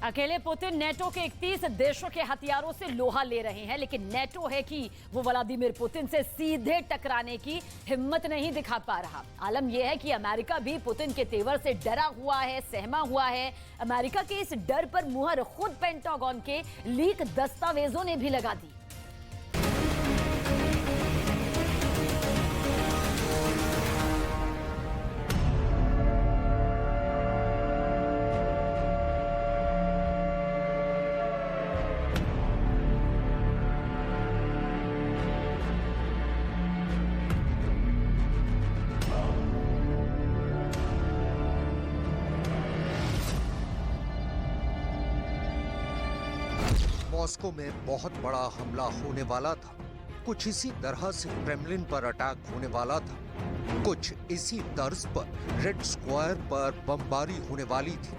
अकेले Putin NATO के 31 देशों के हथियारों से लोहा ले रहे हैं, लेकिन नेटो है कि वो व्लादिमीर पुतिन से सीधे टकराने की हिम्मत नहीं दिखा पा रहा। आलम यह है कि अमेरिका भी पुतिन के तेवर से डरा हुआ है, सहमा हुआ है। अमेरिका के इस डर पर मुहर खुद पेंटागन के लीक दस्तावेजों ने भी लगा दी। मॉस्को में बहुत बड़ा हमला होने वाला था। कुछ इसी तरह से क्रेमलिन पर अटैक होने वाला था। कुछ इसी तर्ज पर रेड स्क्वायर पर बमबारी होने वाली थी।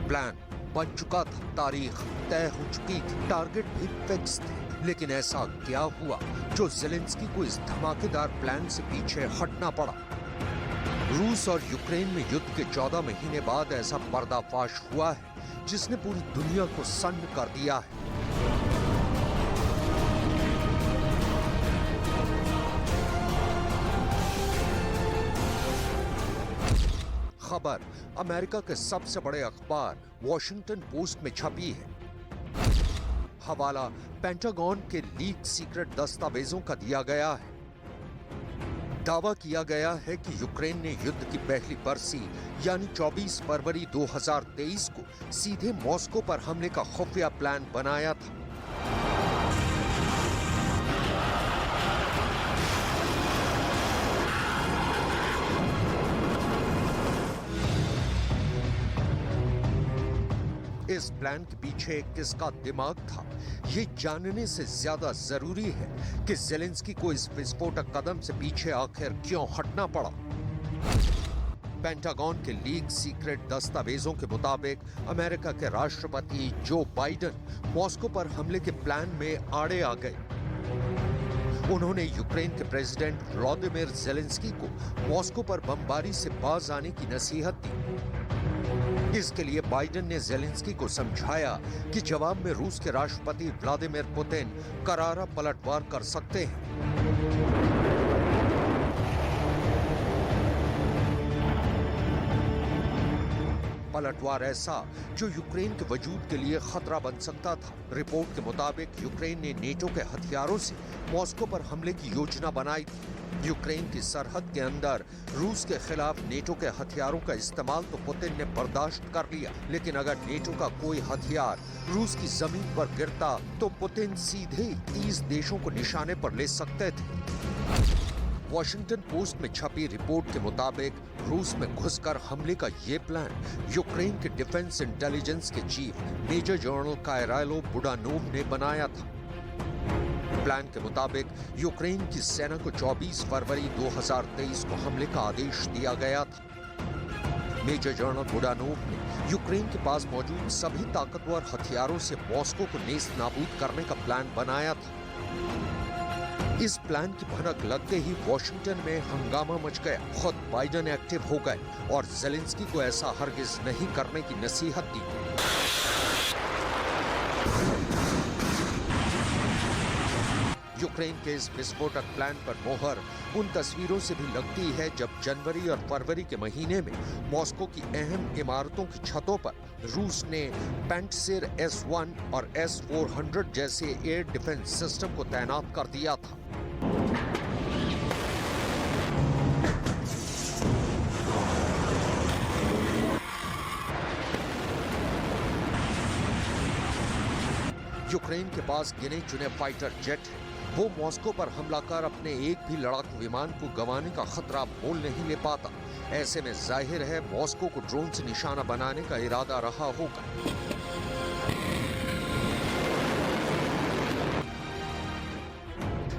प्लान बन चुका था, तारीख तय हो चुकी थी, टारगेट भी फिक्स थे। लेकिन ऐसा क्या हुआ जो ज़ेलेंस्की को इस धमाकेदार प्लान से पीछे हटना पड़ा? रूस और यूक्रेन में युद्ध के 14 महीने बाद ऐसा पर्दाफाश हुआ है जिसने पूरी दुनिया को सन्न कर दिया है। खबर अमेरिका के सबसे बड़े अखबार वॉशिंगटन पोस्ट में छपी है। हवाला पेंटागन के लीक सीक्रेट दस्तावेजों का दिया गया है। दावा किया गया है कि यूक्रेन ने युद्ध की पहली बरसी यानी 24 फरवरी 2023 को सीधे मॉस्को पर हमले का खुफिया प्लान बनाया था। इस प्लान के पीछे किसका दिमाग था, ये जानने से ज्यादा जरूरी है कि ज़ेलेंस्की को इस विस्फोटक कदम से पीछे आखिर क्यों हटना पड़ा। पेंटागन के लीक सीक्रेट दस्तावेजों के मुताबिक अमेरिका के राष्ट्रपति जो बाइडेन मॉस्को पर हमले के प्लान में आड़े आ गए। उन्होंने यूक्रेन के प्रेसिडेंट व्लादिमीर ज़ेलेंस्की को मॉस्को पर बमबारी से बाज आने की नसीहत दी। इसके लिए बाइडेन ने ज़ेलेंस्की को समझाया कि जवाब में रूस के राष्ट्रपति व्लादिमीर पुतिन करारा पलटवार कर सकते हैं। पलटवार ऐसा जो यूक्रेन के वजूद के लिए खतरा बन सकता था। रिपोर्ट के मुताबिक यूक्रेन ने नेटो के हथियारों से मॉस्को पर हमले की योजना बनाई थी। यूक्रेन की सरहद के अंदर रूस के खिलाफ नेटो के हथियारों का इस्तेमाल तो पुतिन ने बर्दाश्त कर लिया, लेकिन अगर नेटो का कोई हथियार रूस की जमीन पर गिरता तो पुतिन सीधे 30 देशों को निशाने पर ले सकते थे। वॉशिंगटन पोस्ट में छपी रिपोर्ट के मुताबिक रूस में घुसकर हमले का ये प्लान यूक्रेन के डिफेंस इंटेलिजेंस के चीफ मेजर जनरल कायराइलो बुडानोव ने बनाया था। प्लान के मुताबिक यूक्रेन की सेना को 24 फरवरी 2023 को हमले का आदेश दिया गया था। मेजर जनरल बुडानोव ने यूक्रेन के पास मौजूद सभी ताकतवर हथियारों से मॉस्को को नेस्त नाबूद करने का प्लान बनाया था। इस प्लान की भनक लगते ही वॉशिंगटन में हंगामा मच गया। खुद बाइडेन एक्टिव हो गए और ज़ेलेंस्की को ऐसा हरगिज नहीं करने की नसीहत दी। यूक्रेन के इस विस्फोटक प्लान पर मोहर उन तस्वीरों से भी लगती है जब जनवरी और फरवरी के महीने में मॉस्को की अहम इमारतों की छतों पर रूस ने पेंटसिर S-1 और S-400 जैसे एयर डिफेंस सिस्टम को तैनात कर दिया था। यूक्रेन के पास गिने चुने फाइटर जेट हैं। वो मॉस्को पर हमला कर अपने एक भी लड़ाकू विमान को गंवाने का खतरा मोल नहीं ले पाता। ऐसे में जाहिर है मॉस्को को ड्रोन से निशाना बनाने का इरादा रहा होगा।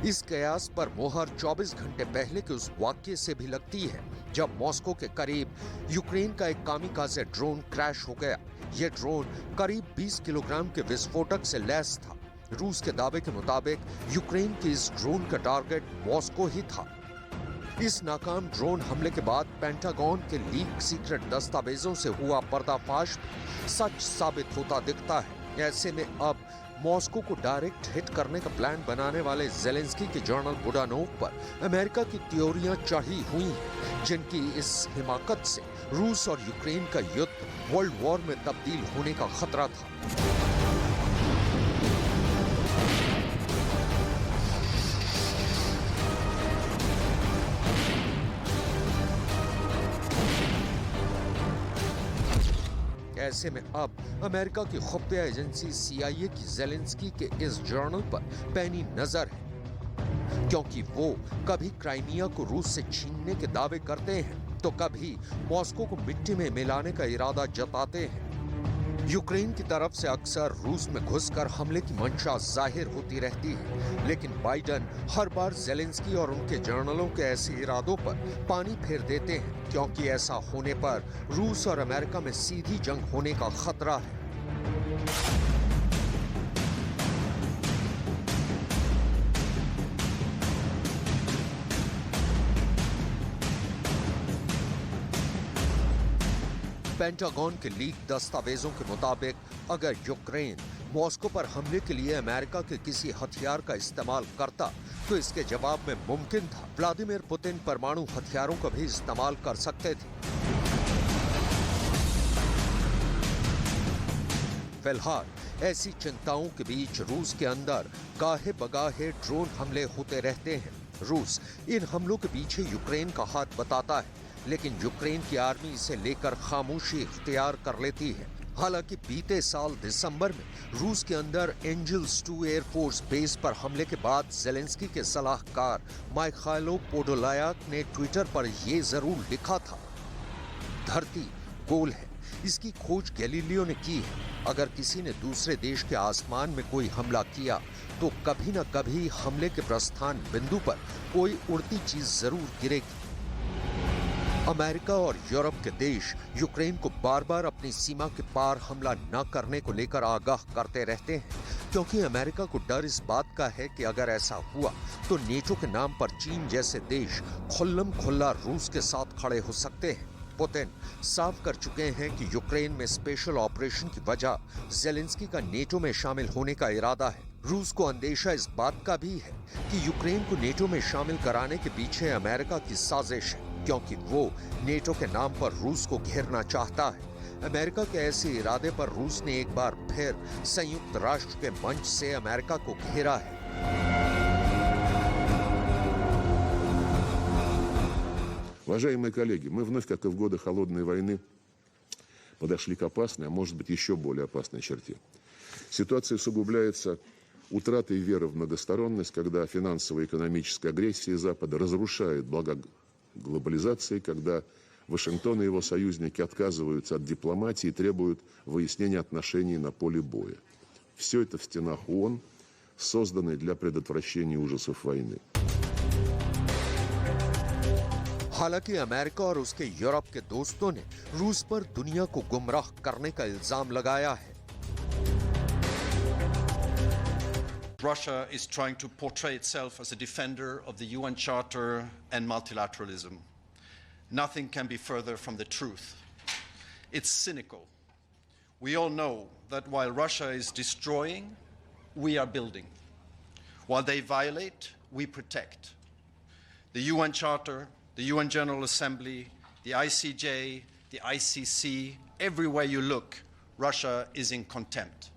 इस कयास पर मोहर 24 घंटे पहले के उस वाक्य से भी लगती है जब मॉस्को के करीब यूक्रेन का एक कामिकाज़े ड्रोन क्रैश हो गया। यह ड्रोन करीब 20 किलोग्राम के विस्फोटक से लैस था। रूस के दावे के मुताबिक यूक्रेन के इस ड्रोन का टारगेट मॉस्को ही था। इस नाकाम ड्रोन हमले के बाद पेंटागन के लीक सीक्रेट दस्तावेजों से हुआ पर्दाफाश सच साबित होता दिखता है। ऐसे में अब मॉस्को को डायरेक्ट हिट करने का प्लान बनाने वाले जेलेंस्की के जर्नल बुडानोव पर अमेरिका की थ्योरियां चढ़ी हुई हैं, जिनकी इस हिमाकत से रूस और यूक्रेन का युद्ध वर्ल्ड वॉर में तब्दील होने का खतरा था। ऐसे में अब अमेरिका की खुफिया एजेंसी CIA की जेलेंस्की के इस जर्नल पर पैनी नजर है, क्योंकि वो कभी क्राइमिया को रूस से छीनने के दावे करते हैं तो कभी मॉस्को को मिट्टी में मिलाने का इरादा जताते हैं। यूक्रेन की तरफ से अक्सर रूस में घुसकर हमले की मंशा जाहिर होती रहती है, लेकिन बाइडन हर बार जेलेंस्की और उनके जर्नलों के ऐसे इरादों पर पानी फेर देते हैं, क्योंकि ऐसा होने पर रूस और अमेरिका में सीधी जंग होने का खतरा है। पेंटागन के लीक दस्तावेजों के मुताबिक अगर यूक्रेन मॉस्को पर हमले के लिए अमेरिका के किसी हथियार का इस्तेमाल करता तो इसके जवाब में मुमकिन था व्लादिमीर पुतिन परमाणु हथियारों का भी इस्तेमाल कर सकते थे। फिलहाल ऐसी चिंताओं के बीच रूस के अंदर गाहे बगाहे ड्रोन हमले होते रहते हैं। रूस इन हमलों के पीछे यूक्रेन का हाथ बताता है, लेकिन यूक्रेन की आर्मी इसे लेकर खामोशी इख्तियार कर लेती है। हालांकि बीते साल दिसंबर में रूस के अंदर एंजल्स 2 एयरफोर्स बेस पर हमले के बाद जेलेंस्की के सलाहकार माइखाइलो पोडोलायक ने ट्विटर पर यह जरूर लिखा था, धरती गोल है, इसकी खोज गैलीलियो ने की है। अगर किसी ने दूसरे देश के आसमान में कोई हमला किया तो कभी न कभी हमले के प्रस्थान बिंदु पर कोई उड़ती चीज जरूर गिरेगी। अमेरिका और यूरोप के देश यूक्रेन को बार बार अपनी सीमा के पार हमला न करने को लेकर आगाह करते रहते हैं, क्योंकि अमेरिका को डर इस बात का है कि अगर ऐसा हुआ तो नेटो के नाम पर चीन जैसे देश खुल्लम खुल्ला रूस के साथ खड़े हो सकते हैं। पुतिन साफ कर चुके हैं कि यूक्रेन में स्पेशल ऑपरेशन की वजह जेलेंस्की का नेटो में शामिल होने का इरादा है। रूस को अंदेशा इस बात का भी है कि यूक्रेन को नेटो में शामिल कराने के पीछे अमेरिका की साजिश है, क्योंकि वो नेटो के नाम पर रूस को घेरना चाहता है। अमेरिका के ऐसे इरादे पर रूस ने एक बार फिर संयुक्त राष्ट्र के मंच से अमेरिका को घेरा है। Уважаемые коллеги, мы вновь, как и в годы Холодной войны, подошли к опасной, а может быть еще более опасной черте. Ситуация усугубляется утратой веры в многосторонность, когда финансовая и экономическая агрессия Запада разрушает блага глобализации, когда Вашингтон и его союзники отказываются от дипломатии и требуют выяснения отношений на поле боя. Все это в стенах ООН, созданной для предотвращения ужасов войны. हालांकि अमेरिका और उसके यूरोप के दोस्तों ने रूस पर दुनिया को गुमराह करने का इल्जाम लगाया है। Russia is trying to portray itself as a defender of the UN Charter and multilateralism. Nothing can be further from the truth. It's cynical. We all know that while Russia is destroying, we are building. While they violate, we protect. The UN Charter, the UN General Assembly, the ICJ, the ICC, everywhere you look, Russia is in contempt.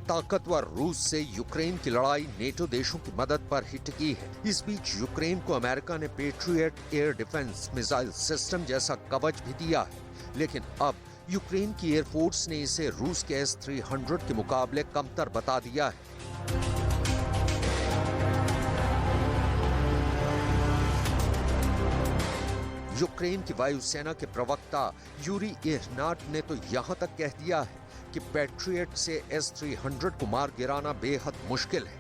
ताकतवर रूस से Ukraine की लड़ाई NATO देशों की मदद पर ही टिकी है। इस बीच यूक्रेन को अमेरिका ने patriot air defence missile system जैसा कवच भी दिया है, लेकिन अब यूक्रेन की एयरफोर्स ने इसे रूस के S-300 के मुकाबले कमतर बता दिया है। यूक्रेन की वायुसेना के प्रवक्ता यूरी इहनाट ने तो यहां तक कह दिया है कि पैट्रियट से S-300 को मार गिराना बेहद मुश्किल है।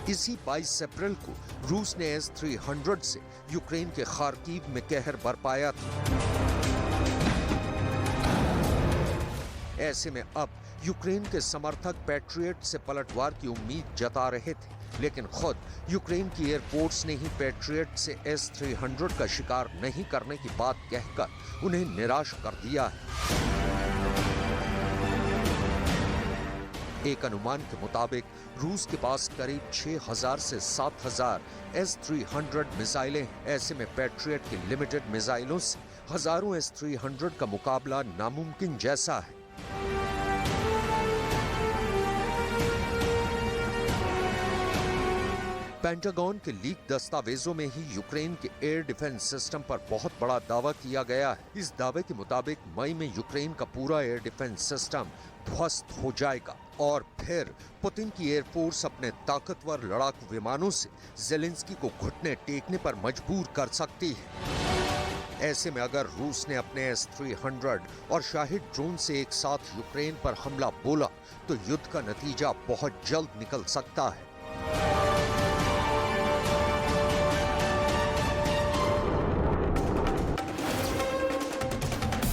इसी 22 अप्रैल को रूस ने S-300 से यूक्रेन के खार्किव में कहर बरपाया था। ऐसे में अब यूक्रेन के समर्थक पैट्रियट से पलटवार की उम्मीद जता रहे थे, लेकिन खुद यूक्रेन की एयरपोर्ट्स ने ही पैट्रियट से S-300 का शिकार नहीं करने की बात कहकर उन्हें निराश कर दिया है। एक अनुमान के मुताबिक रूस के पास करीब 6,000 से 7,000 S-300 मिसाइलें हैं। ऐसे में पैट्रियट की लिमिटेड मिसाइलों से हजारों S-300 का मुकाबला नामुमकिन जैसा है। पेंटागन के लीक दस्तावेजों में ही यूक्रेन के एयर डिफेंस सिस्टम पर बहुत बड़ा दावा किया गया है। इस दावे के मुताबिक मई में यूक्रेन का पूरा एयर डिफेंस सिस्टम ध्वस्त हो जाएगा और फिर पुतिन की एयरफोर्स अपने ताकतवर लड़ाकू विमानों से ज़ेलेंस्की को घुटने टेकने पर मजबूर कर सकती है। ऐसे में अगर रूस ने अपने S-300 और शाहिद ड्रोन से एक साथ यूक्रेन पर हमला बोला तो युद्ध का नतीजा बहुत जल्द निकल सकता है।